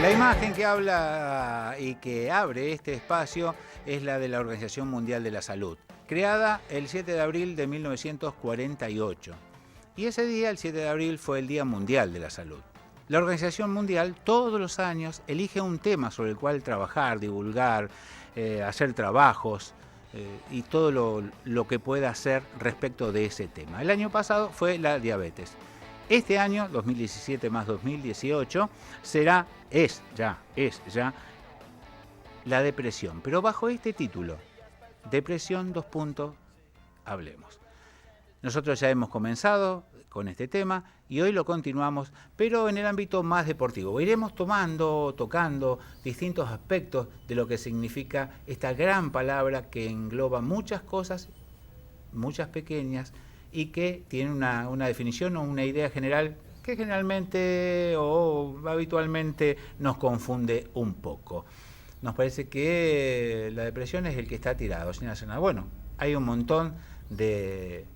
La imagen que habla y que abre este espacio es la de la Organización Mundial de la Salud, creada el 7 de abril de 1948. Y ese día, el 7 de abril, fue el Día Mundial de la Salud. La Organización Mundial todos los años elige un tema sobre el cual trabajar, divulgar, hacer trabajos y todo lo que pueda hacer respecto de ese tema. El año pasado fue la diabetes. Este año, 2017 más 2018, es ya la depresión, pero bajo este título, Depresión, hablemos. Nosotros ya hemos comenzado con este tema y hoy lo continuamos, pero en el ámbito más deportivo. Iremos tocando distintos aspectos de lo que significa esta gran palabra que engloba muchas cosas, muchas pequeñas, y que tiene una definición o una idea general que generalmente o habitualmente nos confunde un poco. Nos parece que la depresión es el que está tirado sin hacer nada. Bueno, hay un montón de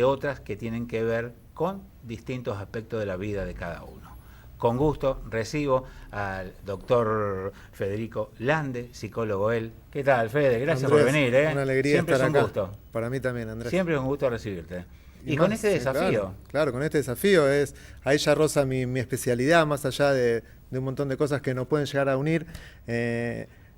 otras que tienen que ver con distintos aspectos de la vida de cada uno. Con gusto recibo al doctor Federico Lande, psicólogo él. ¿Qué tal, Fede? Gracias Andrés, por venir. Una alegría Siempre estar es un acá. gusto. Para mí también, Andrés. Siempre es un gusto recibirte. Y más, con este desafío. Claro, con este desafío ahí ya roza mi especialidad, más allá de un montón de cosas que nos pueden llegar a unir.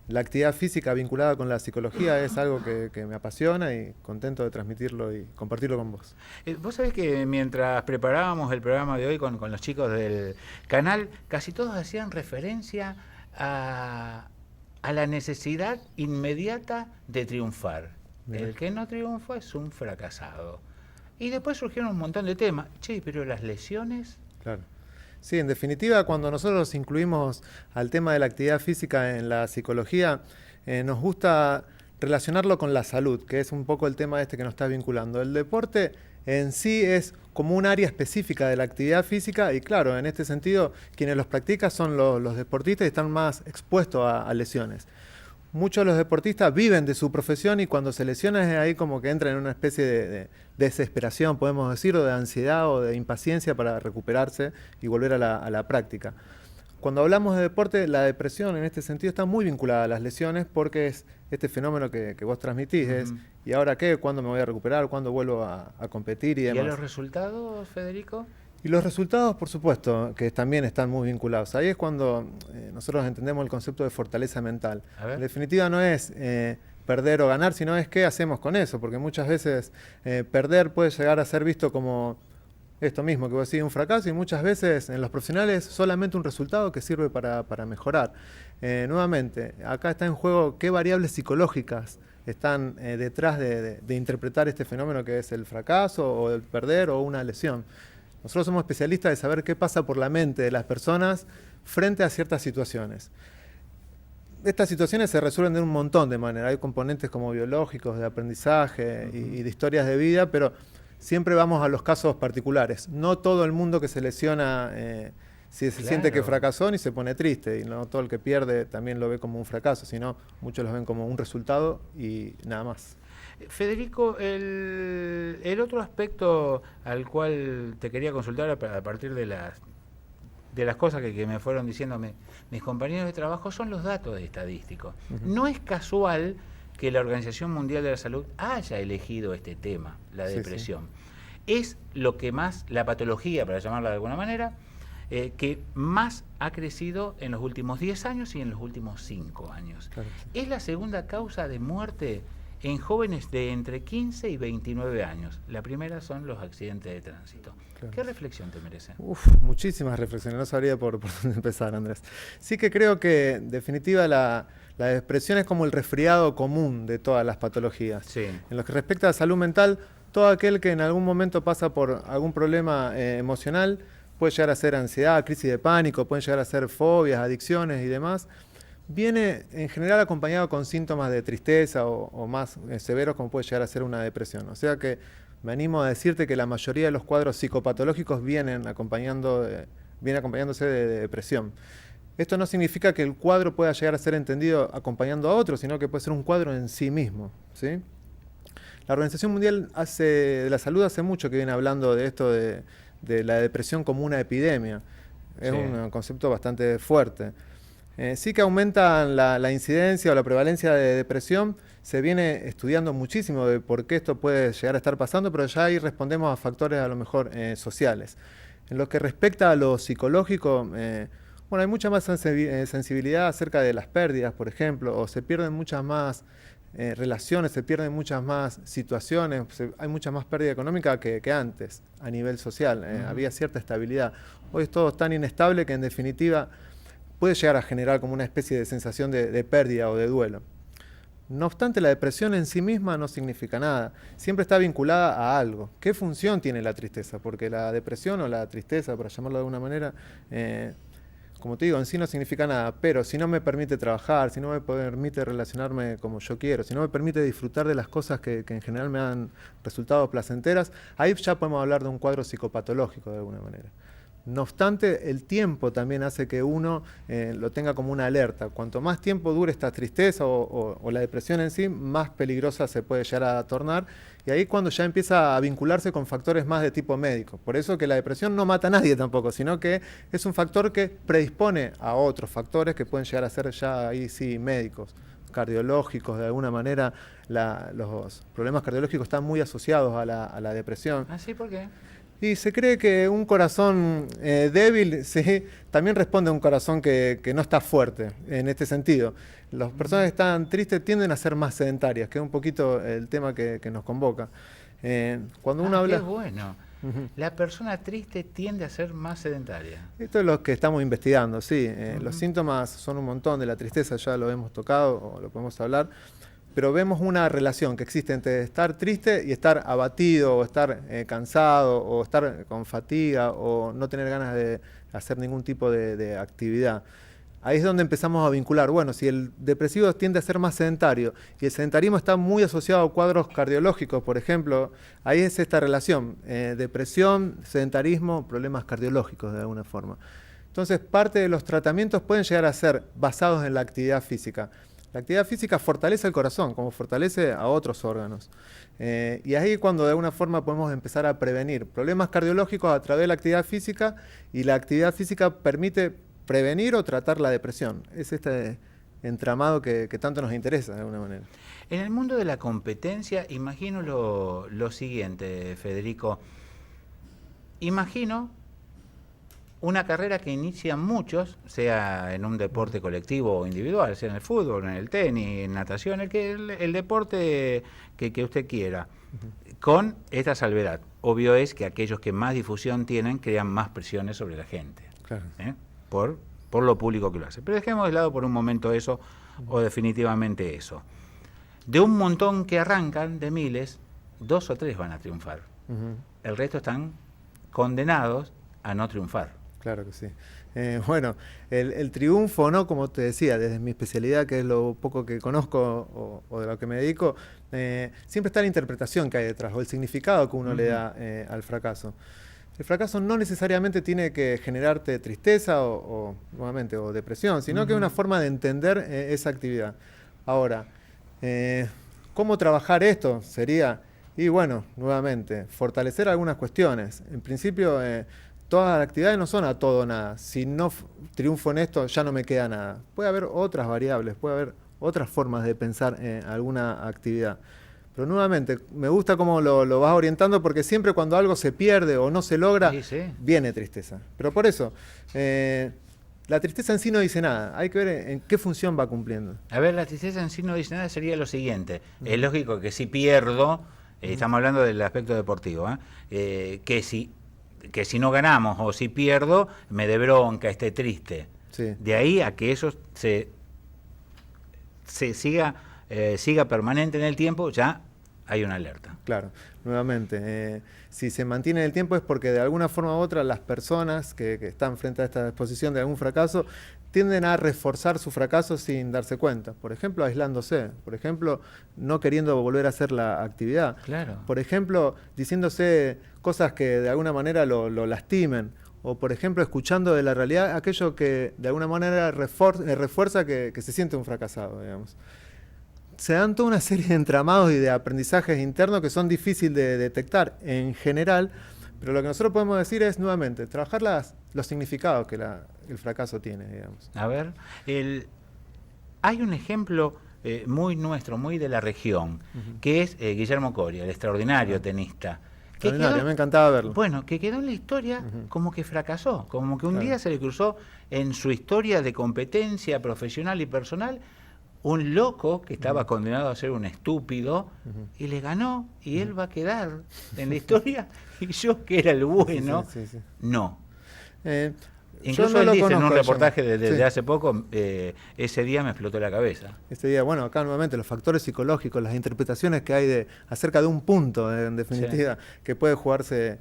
La actividad física vinculada con la psicología es algo que me apasiona y contento de transmitirlo y compartirlo con vos. Vos sabés que mientras preparábamos el programa de hoy con los chicos del canal, casi todos hacían referencia a la necesidad inmediata de triunfar. Mira. El que no triunfa es un fracasado. Y después surgieron un montón de temas. Che, pero las lesiones... Claro. Sí, en definitiva, cuando nosotros incluimos al tema de la actividad física en la psicología, nos gusta relacionarlo con la salud, que es un poco el tema este que nos está vinculando. El deporte en sí es como un área específica de la actividad física y claro, en este sentido, quienes los practican son los deportistas y están más expuestos a lesiones. Muchos de los deportistas viven de su profesión y cuando se lesionan es ahí como que entran en una especie de desesperación, podemos decir, o de ansiedad o de impaciencia para recuperarse y volver a la práctica. Cuando hablamos de deporte, la depresión en este sentido está muy vinculada a las lesiones porque es este fenómeno que vos transmitís, es ¿y ahora qué? ¿Cuándo me voy a recuperar? ¿Cuándo vuelvo a competir y demás? ¿Y a los resultados, Federico? Y los resultados, por supuesto, que también están muy vinculados. Ahí es cuando nosotros entendemos el concepto de fortaleza mental. En definitiva no es perder o ganar, sino es qué hacemos con eso, porque muchas veces perder puede llegar a ser visto como esto mismo, que vos decís, un fracaso, y muchas veces en los profesionales solamente un resultado que sirve para mejorar. Nuevamente, acá está en juego qué variables psicológicas están detrás de interpretar este fenómeno que es el fracaso o el perder o una lesión. Nosotros somos especialistas de saber qué pasa por la mente de las personas frente a ciertas situaciones. Estas situaciones se resuelven de un montón de maneras. Hay componentes como biológicos, de aprendizaje y de historias de vida, pero siempre vamos a los casos particulares. No todo el mundo que se lesiona se siente que fracasó ni se pone triste, y no todo el que pierde también lo ve como un fracaso, sino muchos lo ven como un resultado y nada más. Federico, el otro aspecto al cual te quería consultar a partir de las cosas que me fueron diciéndome mis compañeros de trabajo son los datos estadísticos. No es casual que la Organización Mundial de la Salud haya elegido este tema, la depresión. Sí. Es lo que más, la patología, para llamarla de alguna manera, que más ha crecido en los últimos 10 años y en los últimos 5 años. Claro, sí. Es la segunda causa de muerte en jóvenes de entre 15 y 29 años. La primera son los accidentes de tránsito. Claro. ¿Qué reflexión te merecen? Muchísimas reflexiones. No sabría por dónde empezar, Andrés. Sí que creo que, en definitiva, la depresión es como el resfriado común de todas las patologías. Sí. En lo que respecta a salud mental, todo aquel que en algún momento pasa por algún problema emocional puede llegar a ser ansiedad, crisis de pánico, pueden llegar a ser fobias, adicciones y demás. Viene en general acompañado con síntomas de tristeza o más severos como puede llegar a ser una depresión. O sea que me animo a decirte que la mayoría de los cuadros psicopatológicos vienen acompañándose de depresión. Esto no significa que el cuadro pueda llegar a ser entendido acompañando a otro, sino que puede ser un cuadro en sí mismo, ¿sí? La Organización Mundial de la Salud hace mucho que viene hablando de esto de la depresión como una epidemia. Es un concepto bastante fuerte. Sí que aumenta la incidencia o la prevalencia de depresión. Se viene estudiando muchísimo de por qué esto puede llegar a estar pasando, pero ya ahí respondemos a factores a lo mejor sociales. En lo que respecta a lo psicológico, bueno, hay mucha más sensibilidad acerca de las pérdidas, por ejemplo, o se pierden muchas más relaciones, se pierden muchas más situaciones, hay mucha más pérdida económica que antes a nivel social. Había cierta estabilidad. Hoy es todo tan inestable que en definitiva puede llegar a generar como una especie de sensación de pérdida o de duelo. No obstante, la depresión en sí misma no significa nada. Siempre está vinculada a algo. ¿Qué función tiene la tristeza? Porque la depresión o la tristeza, para llamarlo de alguna manera, como te digo, en sí no significa nada. Pero si no me permite trabajar, si no me permite relacionarme como yo quiero, si no me permite disfrutar de las cosas que en general me han resultado placenteras, ahí ya podemos hablar de un cuadro psicopatológico de alguna manera. No obstante, el tiempo también hace que uno lo tenga como una alerta. Cuanto más tiempo dure esta tristeza o la depresión en sí, más peligrosa se puede llegar a tornar. Y ahí cuando ya empieza a vincularse con factores más de tipo médico. Por eso que la depresión no mata a nadie tampoco, sino que es un factor que predispone a otros factores que pueden llegar a ser ya ahí sí médicos, cardiológicos. De alguna manera los problemas cardiológicos están muy asociados a la depresión. ¿Ah, sí? ¿Por qué? Y se cree que un corazón débil sí, también responde a un corazón que no está fuerte en este sentido. Las personas que están tristes tienden a ser más sedentarias, que es un poquito el tema que nos convoca. Cuando uno habla... Qué bueno. La persona triste tiende a ser más sedentaria. Esto es lo que estamos investigando, sí. Los síntomas son un montón de la tristeza, ya lo hemos tocado o lo podemos hablar. Pero vemos una relación que existe entre estar triste y estar abatido, o estar cansado, o estar con fatiga, o no tener ganas de hacer ningún tipo de actividad. Ahí es donde empezamos a vincular. Bueno, si el depresivo tiende a ser más sedentario y el sedentarismo está muy asociado a cuadros cardiológicos, por ejemplo, ahí es esta relación. Depresión, sedentarismo, problemas cardiológicos de alguna forma. Entonces, parte de los tratamientos pueden llegar a ser basados en la actividad física. La actividad física fortalece el corazón, como fortalece a otros órganos. Y ahí cuando de alguna forma podemos empezar a prevenir problemas cardiológicos a través de la actividad física, y la actividad física permite prevenir o tratar la depresión. Es este entramado que tanto nos interesa de alguna manera. En el mundo de la competencia, imagino lo siguiente, Federico. Imagino una carrera que inician muchos, sea en un deporte colectivo o individual, sea en el fútbol, en el tenis, en natación, el deporte que usted quiera, con esta salvedad. Obvio es que aquellos que más difusión tienen crean más presiones sobre la gente, claro. por lo público que lo hace. Pero dejemos de lado por un momento eso, o definitivamente eso. De un montón que arrancan, de miles, 2 o 3 van a triunfar. El resto están condenados a no triunfar. Claro que sí. Bueno, el triunfo, ¿no? Como te decía, desde mi especialidad, que es lo poco que conozco o de lo que me dedico, siempre está la interpretación que hay detrás, o el significado que uno le da al fracaso. El fracaso no necesariamente tiene que generarte tristeza nuevamente, o depresión, sino que es una forma de entender esa actividad. Ahora, ¿cómo trabajar esto? Sería, y bueno, nuevamente, fortalecer algunas cuestiones. En principio, todas las actividades no son a todo o nada. Si no triunfo en esto, ya no me queda nada. Puede haber otras variables, puede haber otras formas de pensar en alguna actividad. Pero nuevamente, me gusta cómo lo vas orientando, porque siempre cuando algo se pierde o no se logra, viene tristeza. Pero por eso, la tristeza en sí no dice nada. Hay que ver en qué función va cumpliendo. A ver, la tristeza en sí no dice nada sería lo siguiente. Es lógico que si pierdo, estamos hablando del aspecto deportivo, que si no ganamos o si pierdo, me dé bronca, esté triste. Sí. De ahí a que eso se siga permanente en el tiempo, ya hay una alerta. Claro, nuevamente, si se mantiene en el tiempo es porque de alguna forma u otra las personas que están frente a esta exposición de algún fracaso tienden a reforzar su fracaso sin darse cuenta. Por ejemplo, aislándose. Por ejemplo, no queriendo volver a hacer la actividad. Claro. Por ejemplo, diciéndose cosas que de alguna manera lo lastimen. O, por ejemplo, escuchando de la realidad aquello que de alguna manera refuerza que se siente un fracasado, digamos. Se dan toda una serie de entramados y de aprendizajes internos que son difíciles de detectar en general, Pero lo que nosotros podemos decir es, nuevamente, trabajar los significados que el fracaso tiene, digamos. A ver, hay un ejemplo muy nuestro, muy de la región, que es Guillermo Coria, el extraordinario tenista. Me encantaba verlo. Bueno, que quedó en la historia como que fracasó, como que un día se le cruzó en su historia de competencia profesional y personal un loco que estaba condenado a ser un estúpido y le ganó, y él va a quedar en la historia, y yo, que era el bueno, no. Incluso él dice en un reportaje de hace poco, ese día me explotó la cabeza. Ese día, bueno, acá nuevamente los factores psicológicos, las interpretaciones que hay acerca de un punto, en definitiva, que puede jugarse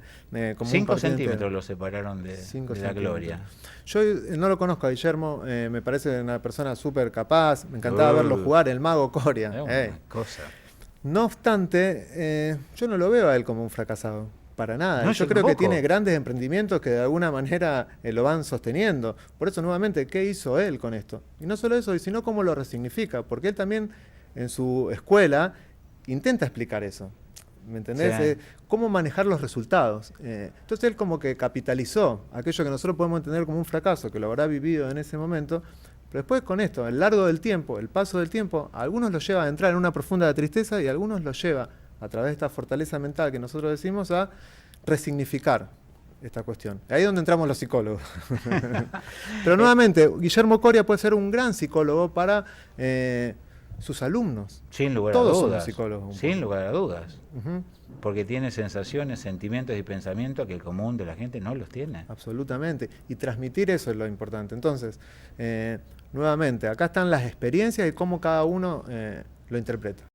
como 5 centímetros lo separaron de la gloria. Yo no lo conozco a Guillermo, me parece una persona súper capaz, me encantaba verlo jugar, el mago Coria. Cosa. No obstante, yo no lo veo a él como un fracasado. Para nada. No, yo creo que tiene grandes emprendimientos que de alguna manera lo van sosteniendo. Por eso, nuevamente, ¿qué hizo él con esto? Y no solo eso, sino cómo lo resignifica. Porque él también en su escuela intenta explicar eso. ¿Me entendés? Sí. Cómo manejar los resultados. Entonces él como que capitalizó aquello que nosotros podemos entender como un fracaso, que lo habrá vivido en ese momento. Pero después con esto, a lo largo del tiempo, el paso del tiempo, a algunos los lleva a entrar en una profunda tristeza y a algunos los lleva a través de esta fortaleza mental que nosotros decimos, a resignificar esta cuestión. Ahí es donde entramos los psicólogos. Pero nuevamente, Guillermo Coria puede ser un gran psicólogo para sus alumnos. Sin lugar Todos a dudas. Somos psicólogos. Sin lugar a dudas. Porque tiene sensaciones, sentimientos y pensamientos que el común de la gente no los tiene. Absolutamente. Y transmitir eso es lo importante. Entonces, nuevamente, acá están las experiencias y cómo cada uno lo interpreta.